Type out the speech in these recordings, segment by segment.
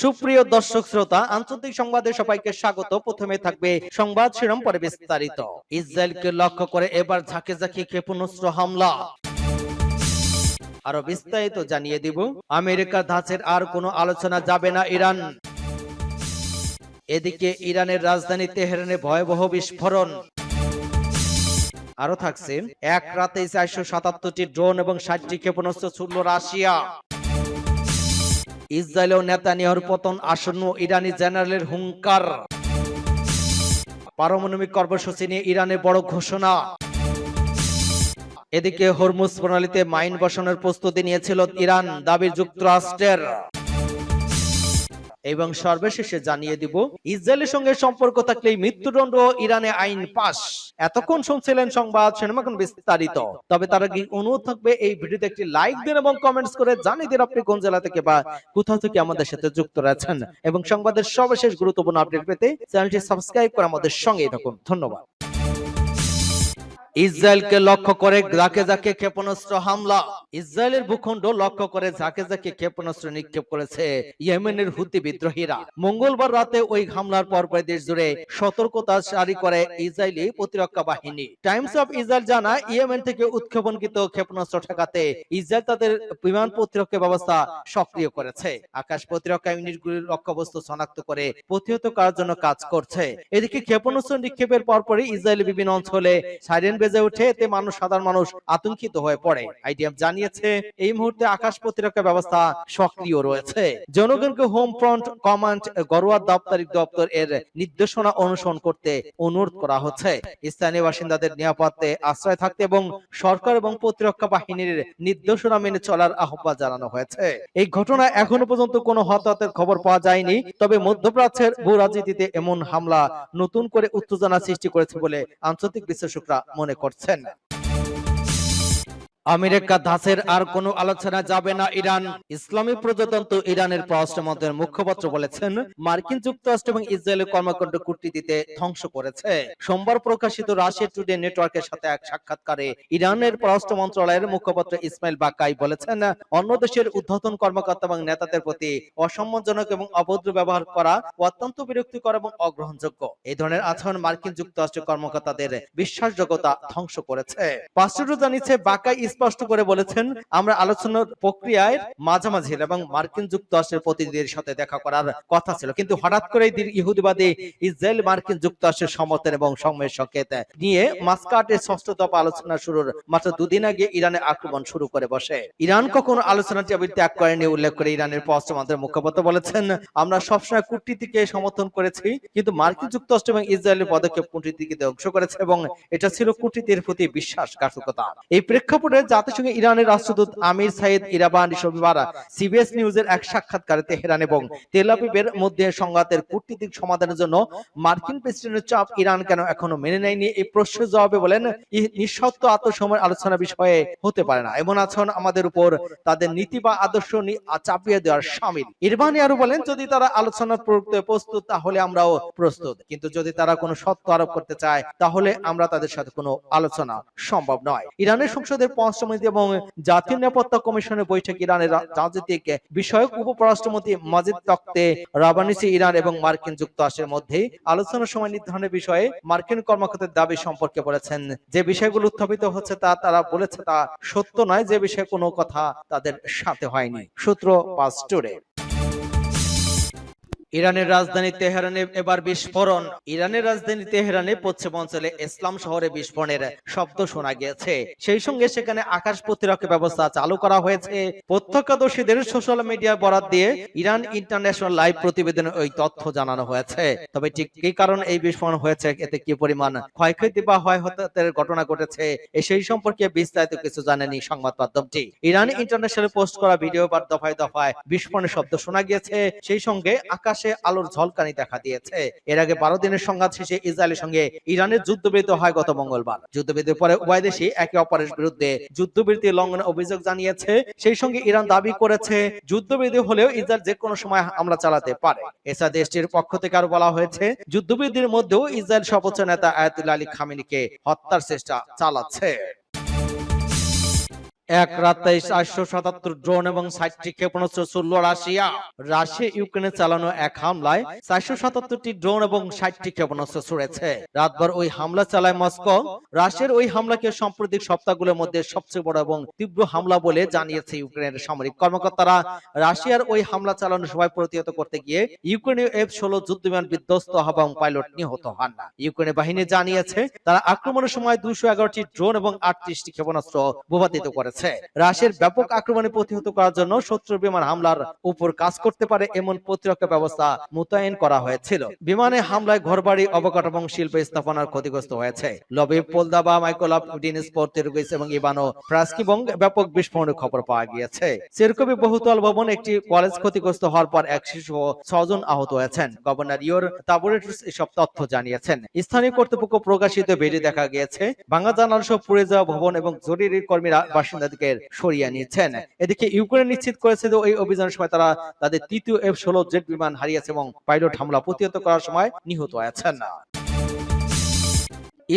সুপ্রিয় দর্শক শ্রোতা, আন্তর্জাতিক সংবাদে সবাইকে স্বাগত। প্রথমে থাকবে সংবাদ শিরোনাম, পরে বিস্তারিত। ইসরায়েলকে লক্ষ্য করে এবার ঝাঁকে ঝাঁকে ক্ষেপণাস্ত্র হামলা। আরো বিস্তারিত জানিয়ে দিব। আমেরিকার ধাঁচের আর কোনো আলোচনা যাবে না ইরান। এদিকে ইরানের রাজধানী তেহরানে ভয়াবহ বিস্ফোরণ। আরো থাকছে, এক রাতে 477টি ড্রোন এবং 60টি ক্ষেপণাস্ত্র ছুড়ল রাশিয়া। ইসরায়েল ও নেতানিয়াহুর পতন আসন্ন, ইরানি জেনারেলের হুঙ্কার। পারমাণবিক কর্মসূচি নিয়ে ইরানের বড় ঘোষণা। এদিকে হরমুজ প্রণালীতে মাইন বসানোর প্রস্তুতি নিয়েছিল ইরান, দাবি যুক্তরাষ্ট্রের। এবং সর্বশেষে জানিয়ে দিব, ইসরায়েলের সঙ্গে সম্পর্ক থাকলেই মৃত্যুদণ্ড, ইরানে আইন পাস। এতক্ষণ শুনছিলেন সংবাদ শিরোনাম, এখন বিস্তারিত। তবে তার আগে অনুরোধ থাকবে, এই ভিডিওতে একটি লাইক দিন এবং কমেন্টস করে জানিয়ে দিন আপনি কোন জেলা থেকে বা কোথা থেকে আমাদের সাথে যুক্ত রয়েছেন, এবং সংবাদের সর্বশেষ গুরুত্বপূর্ণ আপডেট পেতে চ্যানেলটি সাবস্ক্রাইব করে আমাদের সঙ্গেই থাকুন। ধন্যবাদ। ইসরায়েলকে লক্ষ্য করে ঝাঁকে ঝাঁকে ক্ষেপণাস্ত্র হামলা। ইসরায়েলের ভূখণ্ড লক্ষ্য করে ঝাঁকে ঝাঁকে ক্ষেপণাস্ত্র নিক্ষেপ করেছে ইয়েমেনের হুতি বিদ্রোহীরা। মঙ্গলবার রাতে ওই হামলার পর দেশ জুড়ে সতর্কতা জারি করে ইসরায়েলি প্রতিরক্ষা বাহিনী। টাইমস অফ ইসরায়েল জানায়, ইয়েমেন থেকে উৎক্ষেপণকৃত ক্ষেপণাস্ত্র ঠেকাতে ইসরায়েল তাদের বিমান প্রতিরক্ষা ব্যবস্থা সক্রিয় করেছে। আকাশ প্রতিরক্ষা ইউনিটগুলির লক্ষ্যবস্তু শনাক্ত করে প্রতিহত করার জন্য কাজ করছে। এদিকে ক্ষেপণাস্ত্র নিক্ষেপের পরপরই ইসরায়েলি বিভিন্ন অঞ্চলে সাইরেন বেজে ওঠে, এতে সাধারণ মানুষ আতঙ্কিত হয়ে পড়ে। আইডিএফ জানিয়েছে, এই মুহূর্তে আকাশ প্রতিরক্ষা ব্যবস্থা সক্রিয় রয়েছে। জনগণকে হোম ফ্রন্ট কমান্ড ঘরোয়া দাপ্তরিক দপ্তর এর নির্দেশনা অনুসরণ করতে অনুরোধ করা হচ্ছে। স্থানীয় বাসিন্দাদের নিরাপদে আশ্রয় থাকতে এবং সরকার এবং প্রতিরক্ষা বাহিনীর নির্দেশনা মেনে চলার আহ্বান জানানো হয়েছে। এই ঘটনা এখনো পর্যন্ত কোনো হতাহতের খবর পাওয়া যায়নি, তবে মধ্যপ্রাচ্যের ভূ রাজনীতিতে এমন হামলা নতুন করে উত্তেজনা সৃষ্টি করেছে বলে আন্তর্জাতিক বিশ্লেষকরা মনে করছেন। আমেরিকা ধাঁচের আর কোনো আলোচনা যাবে না ইরান। ইসলামী প্রজাতন্ত্র ইরানের পররাষ্ট্রমন্ত্রীর মুখপাত্র বলেছেন, মার্কিন যুক্তরাষ্ট্র এবং ইসরায়েলের কর্মকাণ্ড কূটনীতিতে ধ্বংস করেছে। সোমবার প্রকাশিত রাশিয়া টুডে নেটওয়ার্কের সাথে এক সাক্ষাৎকারে ইরানের পররাষ্ট্র মন্ত্রণালয়ের মুখপাত্র ইসমাইল বাকাই বলেছেন, অন্য দেশের ঊর্ধ্বতন কর্মকর্তা এবং নেতাদের প্রতি অসম্মানজনক এবং অভদ্র ব্যবহার করা অত্যন্ত বিরক্তিকর এবং অগ্রহণযোগ্য। এই ধরনের আচরণ মার্কিন যুক্তরাষ্ট্রের কর্মকর্তাদের বিশ্বাসযোগ্যতা ধ্বংস করেছে। পাঁচটি জানিয়েছে, বাকাই স্পষ্ট করে বলেছেন, আমরা আলোচনার প্রক্রিয়ায় মাঝামাঝি এবং মার্কিন যুক্তরাষ্ট্রের প্রতিনিধিদের সাথে দেখা করার কথা ছিল, কিন্তু হঠাৎ করে ইহুদিবাদী ইসরায়েল মার্কিন যুক্তরাষ্ট্রের সমর্থন এবং সংঘর্ষের সংকেত নিয়ে মাস্কাটের ষষ্ঠ দফা আলোচনা শুরুর মাত্র দুদিন আগে ইরানে আক্রমণ শুরু করে বসে। ইরান কখনো আলোচনা টেবিল ত্যাগ করেনি উল্লেখ করে ইরানের পররাষ্ট্র মন্ত্রণালয়ের মুখপাত্র বলেছেন, আমরা সবসময় কূটনীতিকে সমর্থন করেছি, কিন্তু মার্কিন যুক্তরাষ্ট্র এবং ইসরায়েলের পদক্ষেপ কূটনীতিকে ধ্বংস করেছে এবং এটা ছিল কূটনীতির প্রতি বিশ্বাসঘাতকতা। এই প্রেক্ষাপটে জাতিসংঘে ইরানের রাষ্ট্রদূত আমির সাইদ ইরাবানি রবিবার সিবিএস নিউজের এক সাক্ষাৎকারে তেহরান এবং তেল আবিবের মধ্যে সংঘাতের কূটনীতিক সমাধানের জন্য মার্কিন প্রেসিডেন্টের চাপ ইরান কেন এখনো মেনে নেয়নি এই প্রশ্নের জবাবে বলেন, নিঃশর্ত আত্মসময়ের আলোচনা বিষয়ে হতে পারে না। এমন আচরণ আমাদের উপর তাদের নীতি বা আদর্শ চাপিয়ে দেওয়ার শামিল। ইরবানি আরো বলেন, যদি তারা আলোচনা করতে প্রস্তুত তাহলে আমরাও প্রস্তুত, কিন্তু যদি তারা কোনো শর্ত আরোপ করতে চায় তাহলে আমরা তাদের সাথে কোনো আলোচনা সম্ভব নয়। ইরানের সংসদের পররাষ্ট্রমন্ত্রী এবং জাতীয় নিরাপত্তা কমিশনের বৈঠক ইরানের রাজনৈতিক বিষয়ক উপপররাষ্ট্রমন্ত্রী মাজিদ তখতে রাবানিসি ইরান এবং মার্কিন যুক্তরাষ্ট্রের মধ্যে আলোচনার সময় নির্ধারণের বিষয়ে মার্কিন কর্মকর্তাদের দাবি সম্পর্কে বলেছেন, যে বিষয়গুলো উত্থাপিত হচ্ছে তা তারা বলেছে তা সত্য নয়, যে বিষয়ে কোনো কথা তাদের সাথে হয়নি। সূত্র পাঁচ টুডে। ইরানের রাজধানী তেহরানে এবার বিস্ফোরণ। ইরানের রাজধানী তেহরানে পশ্চিমাঞ্চলে ইসলাম শহরে বিস্ফোরণের শব্দ শোনা গিয়েছে। সেই সঙ্গে সেখানে আকাশ প্রতিরক্ষা ব্যবস্থা চালু করা হয়েছে। প্রত্যক্ষদর্শীদের সোশ্যাল মিডিয়া বরাত দিয়ে ইরান ইন্টারন্যাশনাল লাইভ প্রতিবেদনে ওই তথ্য জানানো হয়েছে। তবে ঠিক কি কারণ এই বিস্ফোরণ হয়েছে, এতে কি পরিমাণ ক্ষয়ক্ষতি বা হতাহতের ঘটনা ঘটেছে, সেই সম্পর্কে বিস্তারিত কিছু জানেনি সংবাদ মাধ্যমটি। ইরান ইন্টারন্যাশনাল পোস্ট করা ভিডিও বা দফায় দফায় বিস্ফোরণের শব্দ শোনা গিয়েছে। সেই সঙ্গে আকাশে আলোর ঝলকানি দেখা দিয়েছে। এর আগে 12 দিনের সংঘাত শেষে ইসরায়েলের সঙ্গে ইরানের যুদ্ধবিরতি হয় গত মঙ্গলবার। যুদ্ধবিরতির পরে উভয় দেশই একে অপরের বিরুদ্ধে যুদ্ধবিরতি লঙ্ঘনের অভিযোগ জানিয়েছে। সেই সঙ্গে ইরান দাবি করেছে, যুদ্ধবিরতি হলেও ইসরায়েল যে কোনো সময় হামলা চালাতে পারে। এছাড়া দেশটির পক্ষ থেকে আরো বলা হয়েছে, যুদ্ধবিরতির মধ্যেও ইসরায়েল সর্বোচ্চ নেতা আয়াতুল্লাহ আলী খামেনিকে হত্যার চেষ্টা চালাচ্ছে। এক রাতে 477 ড্রোন এবং 60টি ক্ষেপণাস্ত্র ছুড়ল রাশিয়া। রাশিয়া ইউক্রেনে চালানো এক হামলায় 477টি ড্রোন এবং 60টি ক্ষেপণাস্ত্র ছুড়েছে। রাতভর ওই হামলা চালায় মস্কো। রাশিয়ার ওই হামলাকে সাম্প্রতিক সপ্তাহগুলোর মধ্যে সবচেয়ে বড় এবং তীব্র হামলা বলে জানিয়েছে ইউক্রেনের সামরিক কর্মকর্তারা। রাশিয়ার ওই হামলা চালানোর সময় প্রতিহত করতে গিয়ে ইউক্রেনীয় F-16 যুদ্ধবিমান বিধ্বস্ত হয় এবং পাইলট নিহত হন। ইউক্রেন বাহিনী জানিয়েছে তারা আক্রমণের সময় 211টি ড্রোন এবং 38টি ক্ষেপণাস্ত্র ভূপাতিত করেছে। রাশিয়ার ব্যাপক আক্রমণে প্রতিহত করার জন্য শত্রুর বিমান হামলার উপর কাজ করতে পারে এমন প্রতিরক্ষা ব্যবস্থা মোতায়েন করা হয়েছিল। বিমানে হামলায় ঘরবাড়ি, অবকাঠামো এবং শিল্প স্থাপনার ক্ষতিগ্রস্ত হয়েছে। লবিভ, পোলদাবা, মাইকোলাভ, ডিনিসপোর, তেরুগিস এবং ইভানো ফ্রাস্কিবং ব্যাপক বিস্ফোরণের খবর পাওয়া গিয়েছে। চেরকোভে বহুতল ভবন, একটি কলেজ ক্ষতিগ্রস্ত হওয়ার পর এক শিশু ও 6 জন আহত হয়েছেন। গভর্নর ইয়োর তাবুরেটস এসব তথ্য জানিয়েছেন। স্থানীয় কর্তৃপক্ষ প্রকাশিত ভিডিও দেখা গিয়েছে ভাঙা জানালা সহ পুড়ে যাওয়া ভবন এবং জরুরি কর্মীরা বাসিন্দাদেরকে সরিয়ে নিচ্ছেন। এদিকে ইউক্রেন নিশ্চিত করেছে যে ওই অভিযানের সময় তারা তাদের তৃতীয় F-16 জেট বিমান হারিয়েছে এবং পাইলট হামলা প্রতিহত করার সময় নিহত হয়েছেন।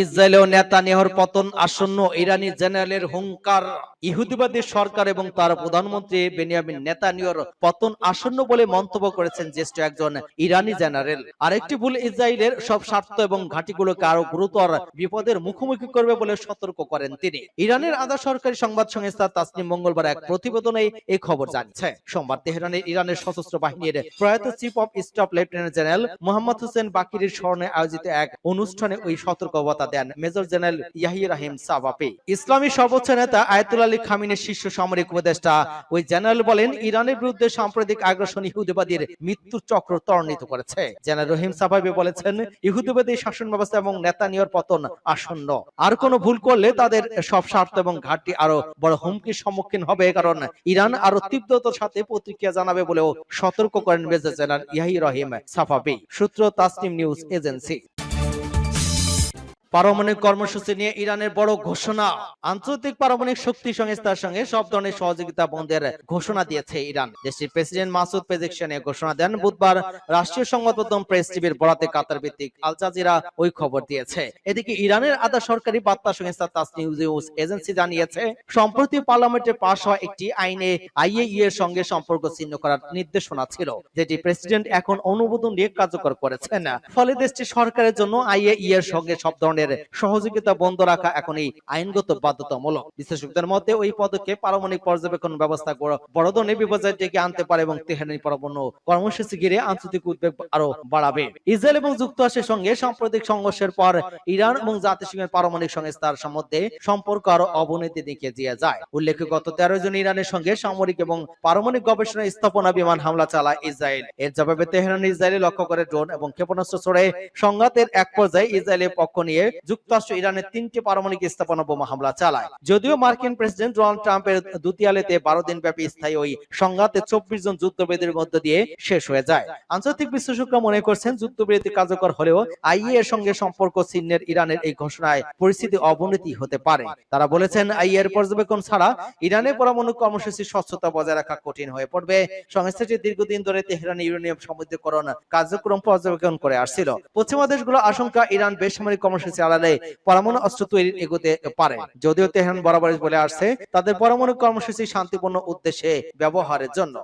ইসরায়েলেও নেতানিয়াহুর পতন আসন্ন, ইরানি জেনারেলের হুঙ্কার। ইহুদিবাদী সরকার এবং তার প্রধানমন্ত্রী বেনিয়ামিন নেতানিয়াহুর পতন আসন্ন বলে মন্তব্য করেছেন জ্যেষ্ঠ একজন ইরানি জেনারেল। আরেকটি ভুল ইসরায়েলের সব স্বার্থ এবং ঘাঁটিগুলোকে আরো গুরুতর বিপদের মুখোমুখি করবে বলে সতর্ক করেন তিনি। ইরানের আধা সরকারি সংবাদ সংস্থা তাসনিম মঙ্গলবার এক প্রতিবেদনে এই খবর জানিয়েছে। সোমবার তেহরানে ইরানের সশস্ত্র বাহিনীর প্রয়াত chief of staff lieutenant general Mohammad Hossein বাকিরের স্মরণে আয়োজিত এক অনুষ্ঠানে ওই সতর্কবার্তা দেন major general Yahya Rahim Safavi. ইসলামী সর্বোচ্চ নেতা আয়াতুল্লাহ আলী খামিনের শীর্ষ সামরিক উপদেষ্টা ওই জেনারেল বলেন, ইরানের বিরুদ্ধে সাম্প্রতিক আগ্রাসন ইহুদিবাদীর মৃত্যুর চক্র ত্বরান্বিত করেছে। জেনারেল রহিম সাবাপি বলেছেন, ইহুদিবাদী শাসন ব্যবস্থা এবং নেতানিয়াহুর পতন আসন্ন। আর কোনো ভুল করলে তাদের সব স্বার্থ এবং ঘাটতি আরো বড় হুমকির সম্মুখীন হবে, কারণ ইরান আরো তীব্রতার সাথে প্রতিক্রিয়া জানাবে বলেও সতর্ক করেন মেজর জেনারেল ইয়াহিয়া রাহিম সাফাবি। সূত্র তাসনিম নিউজ এজেন্সি। পারমাণবিক কর্মসূচি নিয়ে ইরানের বড় ঘোষণা। আন্তর্জাতিক পারমাণবিক শক্তি সংস্থার সঙ্গে সব ধরনের সহযোগিতা বন্ধের ঘোষণা দিয়েছে ইরান। দেশটির প্রেসিডেন্ট মাসুদ পেজেকশান ঘোষণা দেন বুধবার। রাষ্ট্রীয় সংবাদ মাধ্যম প্রেস টিভির বরাতে কাতার ভিত্তিক আল জাজিরা ওই খবর দিয়েছে। এদিকে ইরানের আধা সরকারি বার্তা সংস্থা তাসনিম নিউজ এজেন্সি জানিয়েছে, সম্প্রতি পার্লামেন্টে পাশ হওয়া একটি আইনে আইএইএ এর সঙ্গে সম্পর্ক ছিন্ন করার নির্দেশনা ছিল, যেটি প্রেসিডেন্ট এখন অনুমোদন দিয়ে কার্যকর করেছেন। ফলে দেশটির সরকারের জন্য আইএইএ এর সঙ্গে সব ধরনের সহযোগিতা বন্ধ রাখা এখন এই আইনগত বাধ্যতামূলক। বিশেষজ্ঞদের মতে ওই পদক্ষেপ পারমাণবিক পর্যবেক্ষণ ব্যবস্থা বড় ধরনের বিপর্যয় ডেকে আনতে পারে এবং তেহরানি পরমাণু কর্মসূচি ঘিরে আন্তর্জাতিক উদ্বেগ আরো বাড়াবে। ইসরায়েল এবং যুক্তরাষ্ট্রের সঙ্গে সাম্প্রতিক সংঘর্ষের পর ইরান এবং জাতিসংঘের পারমাণবিক সংস্থার মধ্যে সম্পর্ক আরো অবনতির দিকে দিয়ে যায়। উল্লেখ্য, গত 13 জন ইরানের সঙ্গে সামরিক এবং পারমাণবিক গবেষণা স্থাপনা বিমান হামলা চালায় ইসরায়েল। এর জবাবে তেহরান ইসরায়েলে লক্ষ্য করে ড্রোন এবং ক্ষেপণাস্ত্র ছড়ে। সংঘাতের এক পর্যায়ে ইসরায়েলের পক্ষ নিয়ে যুক্তরাষ্ট্র ইরানের 3টি পারমাণবিক স্থাপনা বোমা হামলা চালায়। যদিও মার্কিন প্রেসিডেন্ট ডোনাল্ড ট্রাম্পের দুতিয়ালেতে 12 দিন ব্যাপী স্থায়ী ওই সংঘাতে 24 জন যুদ্ধবিরতির মধ্য দিয়ে শেষ হয়ে যায়। আন্তর্জাতিক বিশ্লেষকরা মনে করছেন, যুদ্ধবিরতি কার্যকর হলেও আইএ এর সঙ্গে সম্পর্ক ছিন্নের ইরানের এই ঘোষণায় পরিস্থিতি অবনতি হতে পারে। তারা বলেছেন, আইএ এর পর্যবেক্ষণ ছাড়া ইরানের পরমাণু কর্মসূচির স্বচ্ছতা বজায় রাখা কঠিন হয়ে পড়বে। সংস্থাটি দীর্ঘদিন ধরে তেহরান ইউরেনিয়াম সমৃদ্ধকরণ কার্যক্রম পর্যবেক্ষণ করে আসছিল। পশ্চিমা দেশগুলো আশঙ্কা, ইরান বেসামরিক কর্মসূচি আড়ালে পরমাণু অস্ত্র তৈরির এগোতে পারে। যদিও তেহরান বরাবর বলে আসছে তাদের পরমাণু কর্মসূচি শান্তিপূর্ণ উদ্দেশ্যে ব্যবহারের জন্য।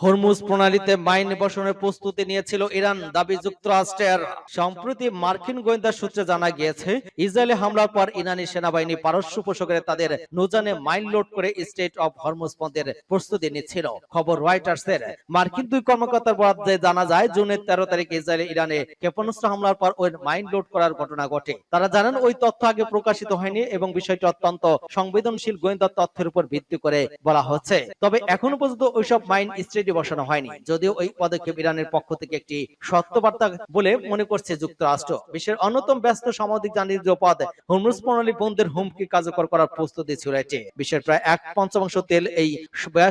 হরমুজ প্রণালীতে মাইন বসানোর প্রস্তুতি নিয়েছিল ইরান, দাবি যুক্তরাষ্ট্রের। সম্প্রতি মার্কিন গোয়েন্দা সূত্রে জানা গিয়েছে, ইসরায়েলে হামলার পর ইরানি সেনাবাহিনী পারস্য উপসাগরে তাদের নৌযানে মাইন লোড করে স্টেট অফ হরমুজ বন্ধের প্রস্তুতি নিচ্ছিল। খবর রয়টার্সের। মার্কিন দুই কর্মকর্তার বরাতে জানা যায়, জুনের 13 তারিখে ইসরায়েলে ইরানে ক্ষেপণাস্ত্র হামলার পর ওই মাইন লোড করার ঘটনা ঘটে। তারা জানান, ওই তথ্য আগে প্রকাশিত হয়নি এবং বিষয়টি অত্যন্ত সংবেদনশীল গোয়েন্দা তথ্যের উপর ভিত্তি করে বলা হচ্ছে। তবে এখনো পর্যন্ত ওইসব মাইন স্টেট বসানো হয়নি। যদিও ওই পদক্ষেপ ইরানের পক্ষ থেকে একটি সত্যবার্তা বলে মনে করছে যুক্তরাষ্ট্র। বিশ্বের অন্যতম ব্যস্ত সামরিক বাণিজ্য পথ হরমুজ প্রণালী বন্ধের হুমকি কার্যকর করার প্রস্তুতি ছিল এটি। বিশ্বের প্রায় 1/5 তেল এই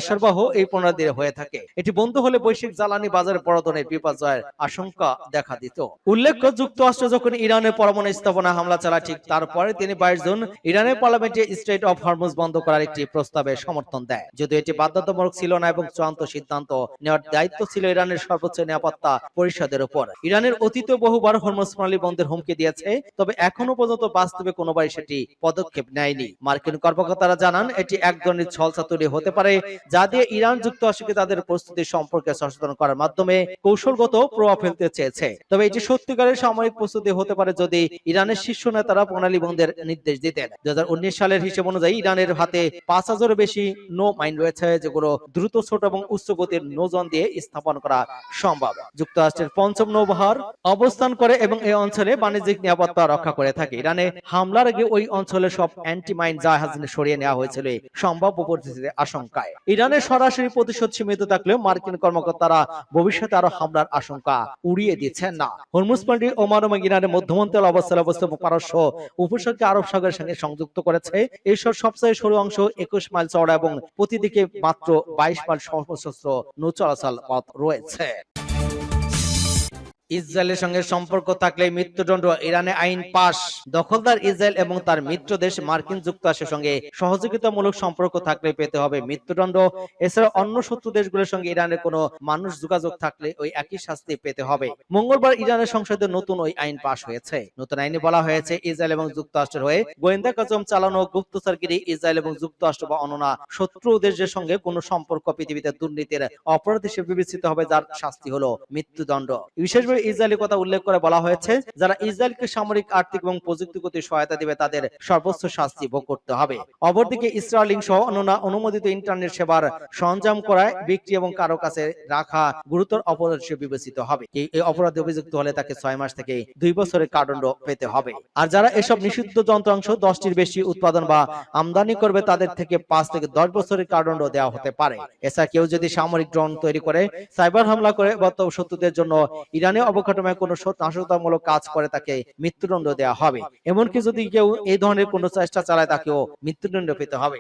সরবরাহ এই প্রণালী দিয়ে হয়ে থাকে। এটি বন্ধ হলে বৈশ্বিক জ্বালানি বাজারে বড় ধরনের বিপর্যয়ের আশঙ্কা দেখা দিত। উল্লেখ্য, যুক্তরাষ্ট্র যখন ইরানের পরমাণু স্থাপনা হামলা চালায়, ঠিক তারপরে তিনি 22 জুন ইরানের পার্লামেন্টে স্ট্রেট অফ হরমুজ বন্ধ করার একটি প্রস্তাবে সমর্থন দেয়। যদিও এটি বাধ্যতামূলক ছিল না এবং চূড়ান্ত সিদ্ধান্ত সিদ্ধান্ত নেওয়ার দায়িত্ব ছিল ইরানের সর্বোচ্চ নিরাপত্তা পরিষদের উপর। ইরানের অতীতে বহুবার হরমুজ প্রণালী বন্ধের হুমকি দিয়েছে, তবে এখনো পর্যন্ত বাস্তবে কোনোবারই সেটি পদক্ষেপ নেয়নি। মার্কিন কর্মকর্তারা জানান এটি এক ধরনের ছলচাতুরি হতে পারে, যা দিয়ে ইরান যুক্তরাষ্ট্রকে তাদের প্রস্তুতি সম্পর্কে সচেতন করার মাধ্যমে কৌশলগত প্রভাব ফেলতে চেয়েছে। তবে এটি সত্যিকারের সামরিক প্রস্তুতি হতে পারে যদি ইরানের শীর্ষ নেতারা প্রণালী বন্ধের নির্দেশ দিতেন। 2019 সালের হিসেব অনুযায়ী ইরানের হাতে 5,000-এর বেশি নো মাইন রয়েছে, যেগুলো দ্রুত ছোট এবং উচ্চ গতির নৌযান দিয়ে স্থাপন করা সম্ভব। যুক্তরাষ্ট্রের পঞ্চম নৌবহর অবস্থান করে এবং এই অঞ্চলে বাণিজ্যিক নিরাপত্তা রক্ষা করে থাকে। ইরানে হামলার আগে ওই অঞ্চলের সব অ্যান্টি মাইন জাহাজ সরিয়ে নেওয়া হয়েছিল সম্ভাব্য পরিস্থিতির আশঙ্কায়। ইরানের সরাসরি প্রতিশোধ সীমিত থাকলেও মার্কিন কর্মকর্তারা ভবিষ্যতে আরো হামলার আশঙ্কা উড়িয়ে দিচ্ছেন না। হরমুজ প্রণালী ওমান এবং ইরানের মধ্যমন্ত্রী অবস্থায় অবস্থিত পারস্য উপসাগরকে আরব সাগরের সঙ্গে সংযুক্ত করেছে। এসব সবচেয়ে সরু অংশ 21 মাইল চওড়া এবং প্রতিদিকে মাত্র 22 মাইল সশস্ত্র নৌ চলাচল পথ রয়েছে। ইসরায়েলের সঙ্গে সম্পর্ক থাকলে মৃত্যুদণ্ড, ইরানে আইন পাস। দখলদার ইসরায়েল এবং তার মিত্র দেশ মার্কিন যুক্তরাষ্ট্রের সঙ্গে সহযোগিতামূলক সম্পর্ক থাকলে পেতে হবে মৃত্যুদণ্ড। এছাড়া অন্য শত্রু দেশগুলোর সঙ্গে ইরানের কোনো মানুষ যোগাযোগ থাকলে ওই একই শাস্তি পেতে হবে। মঙ্গলবার ইরানের সংসদে নতুন ওই আইন পাস হয়েছে। নতুন আইনে বলা হয়েছে ইসরায়েল এবং যুক্তরাষ্ট্রের হয়ে গোয়েন্দা কার্যক্রম চালানো, গুপ্তচরগিরি, ইসরায়েল এবং যুক্তরাষ্ট্র বা অন্য শত্রু দেশের সঙ্গে কোনো সম্পর্ক পৃথিবীতে দুর্নীতির অপরাধ হিসেবে বিবেচিত হবে, যার শাস্তি হলো মৃত্যুদণ্ড। বিশেষভাবে ইসরায়েলের কথা উল্লেখ করে বলা হয়েছে, যারা ইসরায়েলকে সামরিক, আর্থিক এবং প্রযুক্তিগত সহায়তা দিবে তাদের সর্বোচ্চ শাস্তি ভোগ করতে হবে। অপরদিকে স্টারলিং সহ অন্যান্য অনুমোদিত ইন্টারনেট সেবার সরঞ্জাম ক্রয়, বিক্রি এবং কারো কাছে রাখা গুরুতর অপরাধ হিসেবে বিবেচিত হবে। এই অপরাধে অভিযুক্ত হলে তাকে 6 মাস থেকে 2 বছরের কারাদণ্ড পেতে হবে। আর যারা এসব নিষিদ্ধ যন্ত্রাংশ 10টির বেশি উৎপাদন বা আমদানি করবে তাদের থেকে 5 থেকে 10 বছরের কারাদণ্ড দেওয়া হতে পারে। এছাড়া কেউ যদি সামরিক ড্রোন তৈরি করে সাইবার হামলা করে বর্তমান শত্রুদের জন্য ইরানে অবকাঠামোয় কোনো নাশকতামূলক কাজ করে তাকে মৃত্যুদণ্ড দেওয়া হবে। এমনকি যদি কেউ এই ধরনের কোনো চেষ্টা চালায় তাকেও মৃত্যুদণ্ড পেতে হবে।